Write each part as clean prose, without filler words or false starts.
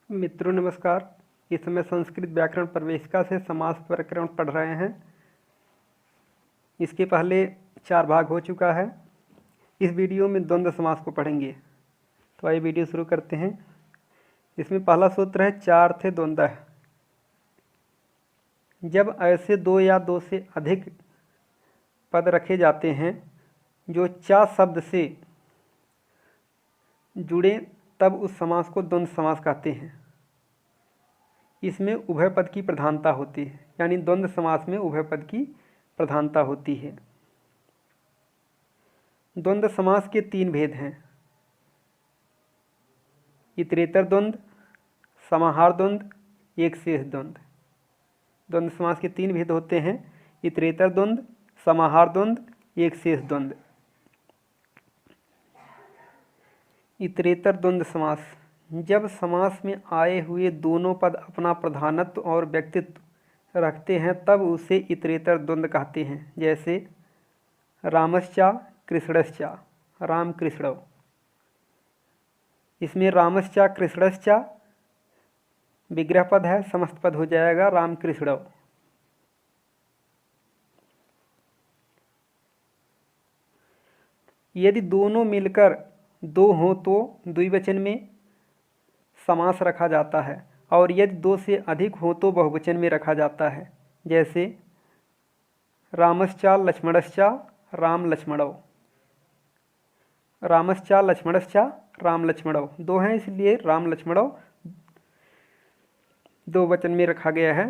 मित्रों नमस्कार। इस समय संस्कृत व्याकरण प्रवेशिका से समास प्रकरण पढ़ रहे हैं। इसके पहले 4 भाग हो चुका है। इस वीडियो में द्वंद्व समास को पढ़ेंगे। तो आइए वीडियो शुरू करते हैं। इसमें पहला सूत्र है चार थे द्वंद्व। जब ऐसे दो या दो से अधिक पद रखे जाते हैं जो चा शब्द से जुड़े तब उस समास को द्वंद्व समास कहते हैं। इसमें उभय पद की प्रधानता होती है, यानी द्वंद्व समास में उभय पद की प्रधानता होती है। द्वंद्व समास के 3 भेद हैं: इतरेतर द्वंद्व, समाहार द्वंद्व, एक शेष द्वंद्व। द्वंद्व समास के 3 भेद होते हैं: इतरेतर द्वंद्व, समाहार द्वंद्व, एक शेष द्वंद्व। इतरेतर द्वंद्व समास: जब समास में आए हुए दोनों पद अपना प्रधानत्व और व्यक्तित्व रखते हैं तब उसे इतरेतर द्वंद्व कहते हैं। जैसे रामश्चा कृष्णश्चा, राम कृष्णव। इसमें रामश्चा कृष्णश्चा विग्रह पद है, समस्त पद हो जाएगा राम कृष्णव। यदि दोनों मिलकर दो हों तो द्विवचन में समास रखा जाता है, और यदि दो से अधिक हो तो बहुवचन में रखा जाता है। जैसे रामश्चा लक्ष्मणश्चा राम लक्ष्मणव, रामश्चा लक्ष्मणश्चा राम लक्ष्मणव। दो हैं इसलिए राम लक्ष्मणव दो वचन में रखा गया है।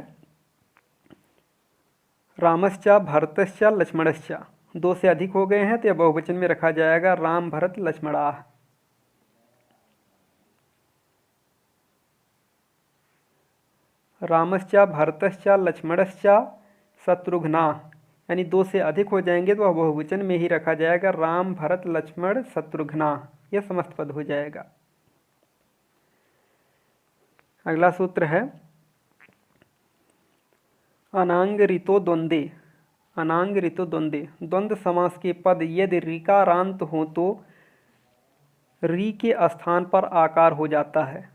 रामश्चा भरतश्चा लक्ष्मणश्चा, दो से अधिक हो गए हैं तो यह बहुवचन में रखा जाएगा राम भरत लक्ष्मणाः। रामश्चा भरतश्चा लक्ष्मणश्चा शत्रुघ्नाः, यानी दो से अधिक हो जाएंगे तो वह बहुवचन में ही रखा जाएगा राम भरत लक्ष्मण शत्रुघ्नाः, यह समस्त पद हो जाएगा। अगला सूत्र है अनांग ऋतो द्वंद्वे। अनांग ऋतो द्वंद्वे, द्वंद्व समास के पद यदि ऋकारांत हो तो री के स्थान पर आकार हो जाता है,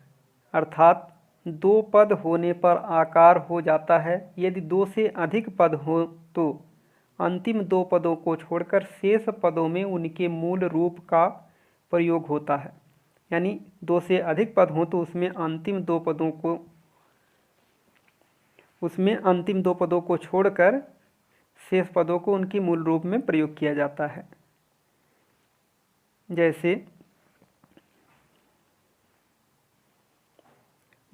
अर्थात दो पद होने पर आकार हो जाता है। यदि दो से अधिक पद हो तो अंतिम दो पदों को छोड़कर शेष पदों में उनके मूल रूप का प्रयोग होता है। यानी दो से अधिक पद हो तो उसमें अंतिम दो पदों को छोड़कर शेष पदों को उनके मूल रूप में प्रयोग किया जाता है। जैसे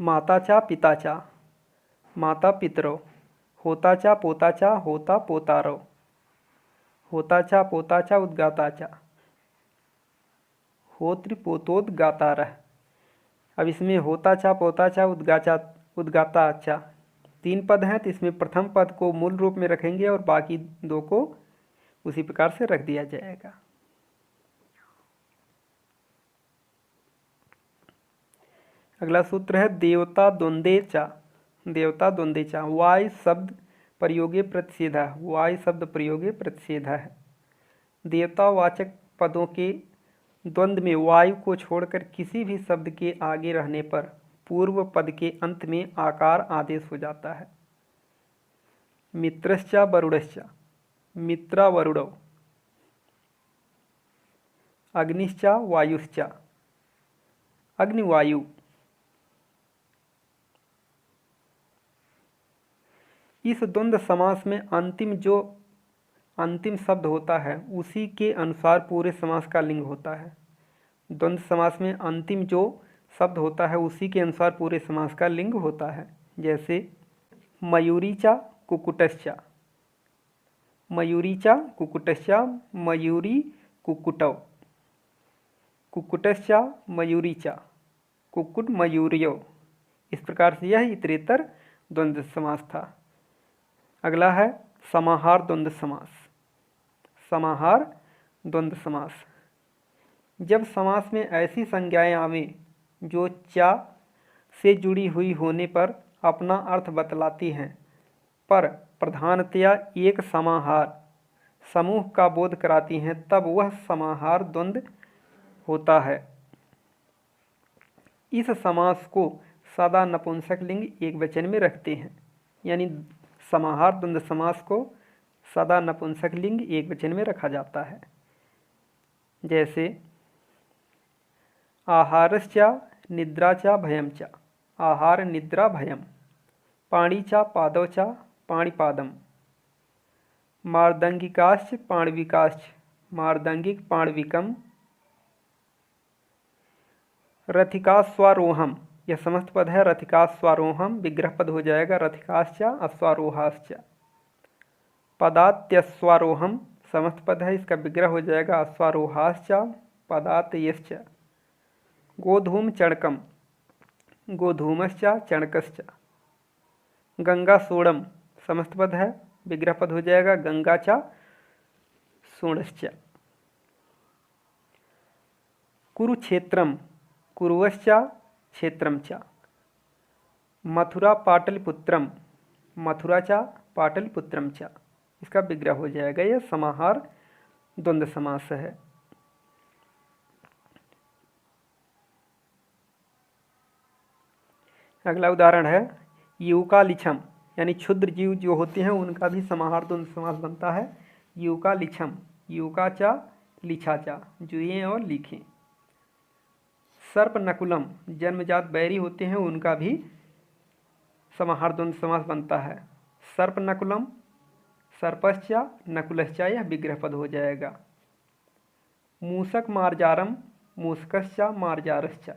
माताचा पिताचा, माता पितरौ। होताचा पोताचा, होता पोतारौ। होताचा पोताचा उद्गाताचा, होत्र पोतोद्गातारः। अब इसमें होताचा पोताचा उद्गाताचा 3 पद हैं, तो इसमें प्रथम पद को मूल रूप में रखेंगे और बाकी दो को उसी प्रकार से रख दिया जाएगा। अगला सूत्र है देवता द्वंद्वे चा। देवता द्वंद्वे चा, वाय शब्द प्रयोगे प्रतिषेधा, वाय शब्द प्रयोगे प्रतिषेधा है। देवतावाचक पदों के द्वंद्व में वायु को छोड़कर किसी भी शब्द के आगे रहने पर पूर्व पद के अंत में आकार आदेश हो जाता है। मित्रश्चा वरुणश्चा, मित्रा वरुणौ। अग्निश्चा वायुश्चा, अग्निवायु। इस द्वंद्व समास में अंतिम शब्द होता है उसी के अनुसार पूरे समास का लिंग होता है। द्वंद्व समास में अंतिम जो शब्द होता है उसी के अनुसार पूरे समास का लिंग होता है। जैसे मयूरीचा कुक्कुटश्चा, मयूरीचा कुक्कुटश्चा, मयूरी कुक्कुटौ। कुक्कुटश्चा मयूरीचा, कुक्कुट मयूर्यौ। इस प्रकार से यह इतरेतर द्वंद्व समास था। अगला है समाहार द्वंद्व समास। समाहार द्वंद्व समास, जब समास में ऐसी संज्ञाएं आवें जो चा से जुड़ी हुई होने पर अपना अर्थ बतलाती हैं पर प्रधानतया एक समाहार समूह का बोध कराती हैं, तब वह समाहार द्वंद्व होता है। इस समास को सदा नपुंसक लिंग एक वचन में रखते हैं, यानी समाहार द्वंद्व समास को सदा नपुंसक लिंग एक वचन में रखा जाता है। जैसे आहारश्चा निद्राचा भयम च, आहार निद्रा भयम। पाणिचा पादौ च पाणिपादम। मार्दंगिकाश्च पाणविकाश्च, मार्दंगिक पाणविकम। रथिकास्वारोहम, यह समस्त पद है। रथिकास्वारोहम विग्रह पद हो जाएगा रथिकाश्च अश्वारोहाश्च। पदात्यस्वारोहम समस्त पद है, इसका विग्रह हो जाएगा अश्वारोहाश्च पदात्यश्च। गोधूम चणकम, गोधूमश्च चणकश्च। गंगा सोड़म समस्त पद है, विग्रह पद हो जाएगा गंगा च सोणश्च। कुरुक्षेत्रम, कुरुवश्च क्षेत्रम च। मथुरा पाटलिपुत्रम, मथुरा च पाटलिपुत्रम च, इसका विग्रह हो जाएगा। यह समाहार द्वंद्व समास है। अगला उदाहरण है यूकालिछम, यानी क्षुद्र जीव जो होते हैं उनका भी समाहार द्वंद्व समास बनता है। यूकालिछम, यूका चा लिछा चा, जुएं और लिखें। सर्प नकुलम, जन्मजात बैरी होते हैं उनका भी समाहार द्वंद्व समास बनता है। सर्प नकुलम, सर्पश्चा नकुलश्चा, यह विग्रह पद हो जाएगा। मूषक मार्जारम, मूषकश्चा मार्जारश्चा।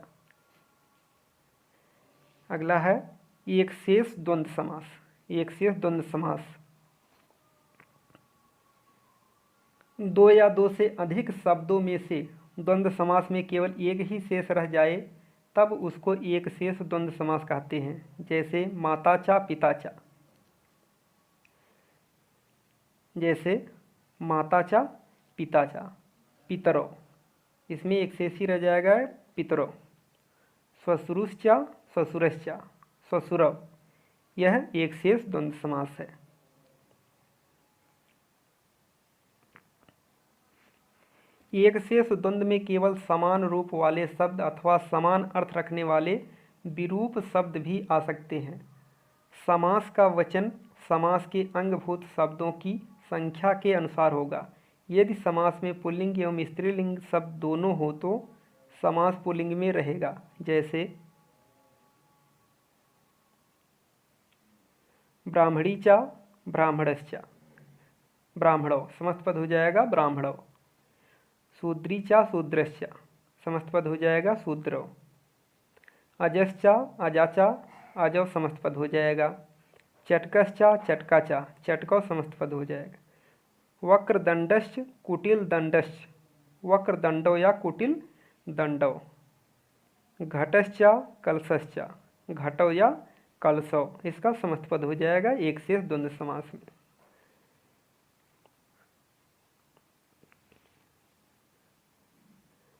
अगला है एक शेष द्वंद्व समास। एक शेष द्वंद्व समास दो या दो से अधिक शब्दों में से द्वंद्व समास में केवल एक ही शेष रह जाए तब उसको एक शेष द्वंद्व समास कहते हैं। जैसे माता चा पिता चा, जैसे माता चा पिता चा, पितरो, इसमें एक शेष ही रह जाएगा पितरो। श्वशुरुश्चा श्वशुरश्चा, श्वशुरव, यह एक शेष द्वंद्व समास है। एक शेष द्वंद्व में केवल समान रूप वाले शब्द अथवा समान अर्थ रखने वाले विरूप शब्द भी आ सकते हैं। समास का वचन समास के अंगभूत शब्दों की संख्या के अनुसार होगा। यदि समास में पुल्लिंग एवं स्त्रीलिंग शब्द दोनों हो तो समास पुल्लिंग में रहेगा। जैसे ब्राह्मणी चा ब्राह्मणश्चा, ब्राह्मणो, समस्त पद हो जाएगा ब्राह्मणो। शूद्री चा शूद्रश्चा, समस्त पद हो जाएगा शूद्रो। अजश्चा अजाचा, अजव, समस्त पद हो जाएगा। चटकश्चा चटकाचा, चटको, समस्त पद हो जाएगा। वक्रदंडश्च कुटिल दंडश्च, वक्रदंडो या कुटिल दंडो। घटश्चा कलशश्चा, घटो या कलशो, इसका समस्त पद हो जाएगा एक शेष द्वंद्व समास में।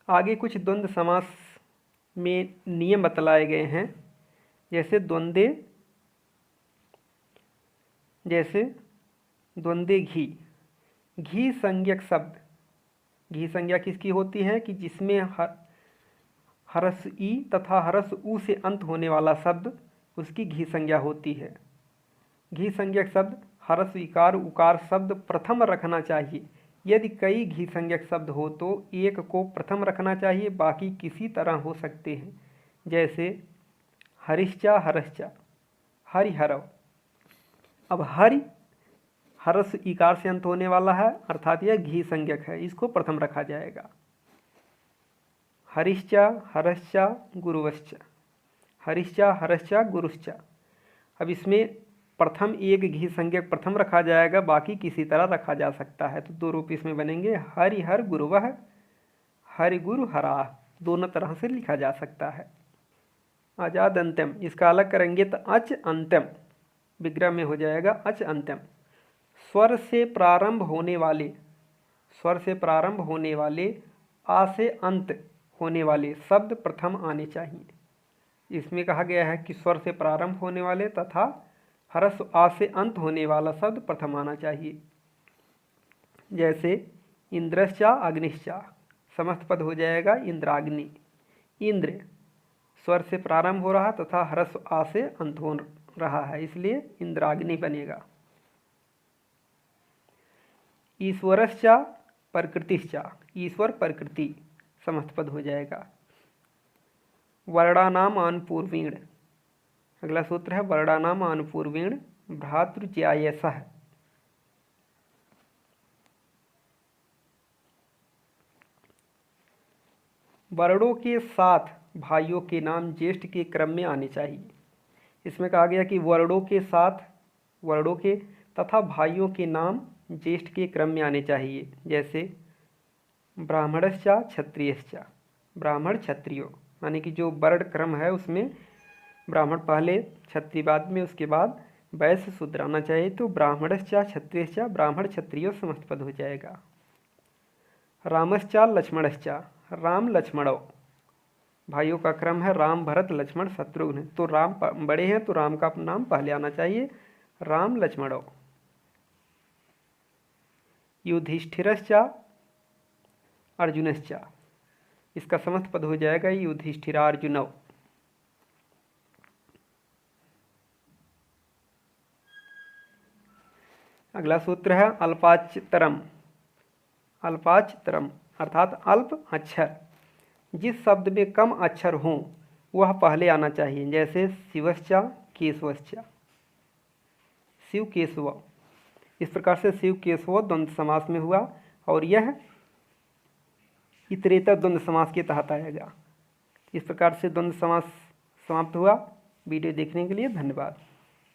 आगे कुछ द्वंद्व समास में नियम बतलाए गए हैं। जैसे द्वंद्वे, जैसे द्वंद्वे घी, घी संज्ञक शब्द, घी संज्ञा किसकी होती है कि जिसमें हरस ई तथा हरस ऊ से अंत होने वाला शब्द उसकी घी संज्ञा होती है। घी संज्ञक शब्द हरस इकार उकार शब्द प्रथम रखना चाहिए। यदि कई घी संज्ञक शब्द हो तो एक को प्रथम रखना चाहिए, बाकी किसी तरह हो सकते हैं। जैसे हरिश्चा हरश्चा, हरिहरव। अब हरि हरस इकार से अंत होने वाला है अर्थात यह घी संज्ञक है, इसको प्रथम रखा जाएगा। हरिश्चा हरश्चा गुरुवश्चा, हरिश्चा हरश्चा गुरुश्चा। अब इसमें प्रथम एक घी संज्ञक प्रथम रखा जाएगा, बाकी किसी तरह रखा जा सकता है। तो दो रूप इसमें बनेंगे, हरिहर गुरुवह, हरिगुरु हरा, दोनों तरह से लिखा जा सकता है। आजाद अंत्यम, इसका अलग करेंगे तो अच अंत्यम, विग्रह में हो जाएगा अच अंत्यम। स्वर से प्रारंभ होने वाले, स्वर से प्रारंभ होने वाले, आ से अंत होने वाले शब्द प्रथम आने चाहिए। इसमें कहा गया है कि स्वर से प्रारंभ होने वाले तथा हरस आ से अंत होने वाला शब्द प्रथम आना चाहिए। जैसे इंद्रश्चा अग्निश्चा, समस्त पद हो जाएगा इंद्राग्नि। इंद्र स्वर से प्रारंभ हो रहा तथा ह्रस्व आ से अंत हो रहा है, इसलिए इंद्राग्नि बनेगा। ईश्वरश्चा प्रकृतिश्चा, ईश्वर प्रकृति समस्त पद हो जाएगा। वर्णानाम आनुपूर्वीण, अगला सूत्र है वर्णानाम आनुपूर्वीण भ्रातृज्यायसः। वर्णों के साथ भाइयों के नाम ज्येष्ठ के क्रम में आने चाहिए। इसमें कहा गया कि वर्णों के साथ, वर्णों के तथा भाइयों के नाम ज्येष्ठ के क्रम में आने चाहिए। जैसे ब्राह्मणश्चा क्षत्रियश्चा, ब्राह्मण क्षत्रियो, यानी कि जो वर्ण क्रम है उसमें ब्राह्मण पहले, क्षत्रिय बाद में, उसके बाद वैश्य शूद्र आना चाहिए। तो ब्राह्मणश्चा क्षत्रियश्चा, ब्राह्मण क्षत्रियो समस्त पद हो जाएगा। रामश्चा लक्ष्मणश्चा, राम लक्ष्मणो, भाइयों का क्रम है राम भरत लक्ष्मण शत्रुघ्न, तो राम बड़े हैं तो राम का नाम पहले आना चाहिए, राम लक्ष्मणो। युधिष्ठिरश्चा अर्जुनश्चा, इसका समस्त पद हो जाएगा युधिष्ठिरार्जुनौ। अगला सूत्र है अल्पाचतरम, अल्पाचतरम अर्थात अल्प अक्षर, जिस शब्द में कम अक्षर हों वह पहले आना चाहिए। जैसे शिवश्चा केशवश्चा, शिव केशव, इस प्रकार से शिव केशव द्वंद्व समास में हुआ और यह इतरेतर द्वंद्व समास के तहत आएगा। इस प्रकार से द्वंद्व समास समाप्त हुआ। वीडियो देखने के लिए धन्यवाद।